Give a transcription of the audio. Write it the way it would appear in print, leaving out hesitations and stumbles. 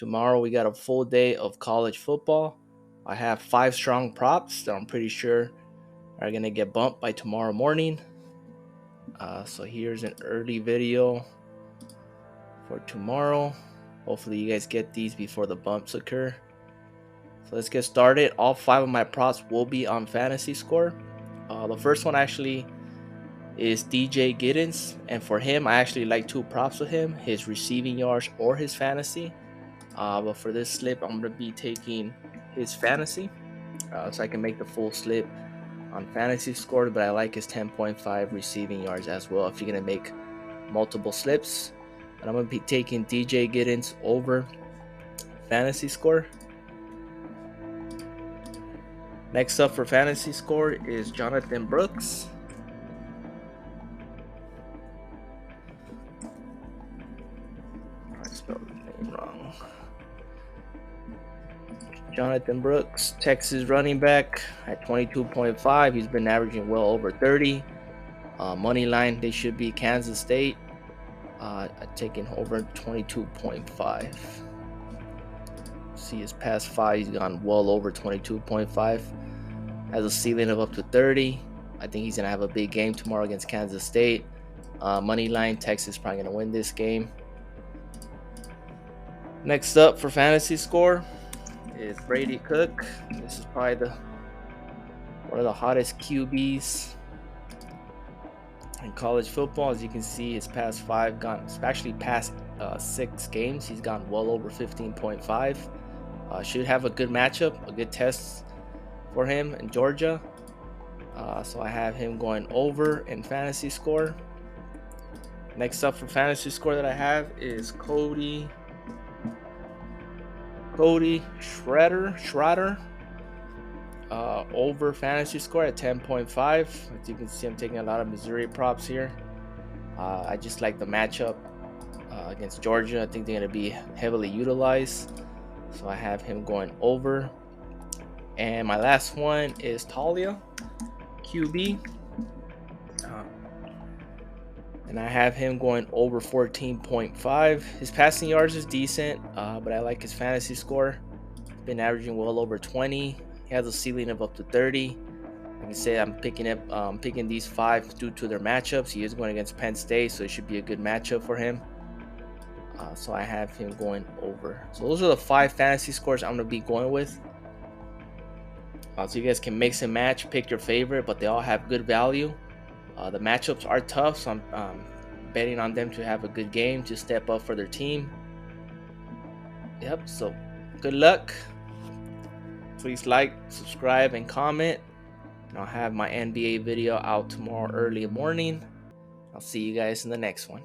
Tomorrow we got a full day of college football. I have 5 strong props that I'm pretty sure are gonna get bumped by tomorrow morning. So here's an early video for tomorrow. Hopefully you guys get these before the bumps occur. So let's get started. All 5 of my props will be on fantasy score. The first one actually is DJ Giddens, and for him I actually like 2 props with him, his receiving yards or his fantasy. But for this slip I'm gonna be taking his fantasy, so I can make the full slip on fantasy score, but I like his 10.5 receiving yards as well if you're gonna make multiple slips. But I'm gonna be taking DJ Giddens over fantasy score. Next up for fantasy score is Jonathan Brooks. I spelled his name wrong. Jonathan Brooks, Texas running back at 22.5. He's been averaging well over 30. Money line, they should be Kansas State. Taking over 22.5. See his past 5, he's gone well over 22.5. Has a ceiling of up to 30. I think he's gonna have a big game tomorrow against Kansas State. Money line, Texas probably gonna win this game. Next up for fantasy score is Brady Cook. This is probably one of the hottest QBs in college football. As you can see, his past 5 gone, especially past 6 games, he's gone well over 15.5. Should have a good matchup, a good test for him in Georgia. So I have him going over in fantasy score. Next up for fantasy score that I have is Cody Schrader. Over fantasy score at 10.5. As you can see, I'm taking a lot of Missouri props here. I just like the matchup against Georgia. I think they're going to be heavily utilized, so I have him going over. And my last one is Talia, QB, and I have him going over 14.5. His passing yards is decent, but I like his fantasy score. He's been averaging well over 20. He has a ceiling of up to 30. Like I say, I'm picking these 5 due to their matchups. He is going against Penn State, so it should be a good matchup for him. So I have him going over. So those are the 5 fantasy scores I'm going to be going with. So you guys can mix and match, pick your favorite, but they all have good value. The matchups are tough, so I'm betting on them to have a good game, to step up for their team. Yep, so good luck. Please like, subscribe, and comment. And I'll have my NBA video out tomorrow early morning. I'll see you guys in the next one.